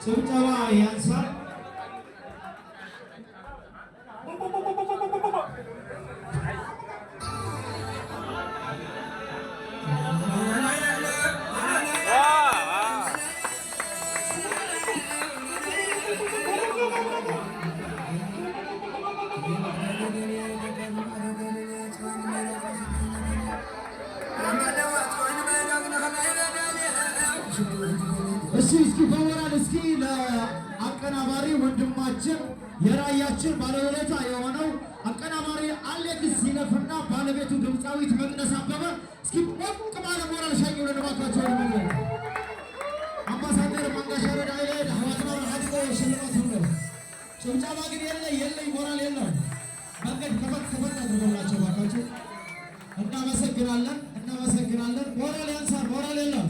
ጭብጨባ ያንሳል። እስኪ በሞራል እስኪ ለአቀናባሪ ወንድማችን የራያችን ባለውለታ የሆነው አቀናባሪ አሌክስ ሲነፍና ባለቤቱ ድምፃዊት መቅደስ አበበ እስኪ ሞቅ ባለ ሞራል ሸኙልን እባካችሁ። አምባሳደር መንገሻ ረዳይ ሐዋትና ሀዲቆ ሽልማት ነው። ጭብጨባ ግን የለኝ ሞራል የለም። መንገድ ከፈት አድርጎላቸው እባካችሁ። እናመሰግናለን። ሞራል ያንሳል። ሞራል የለም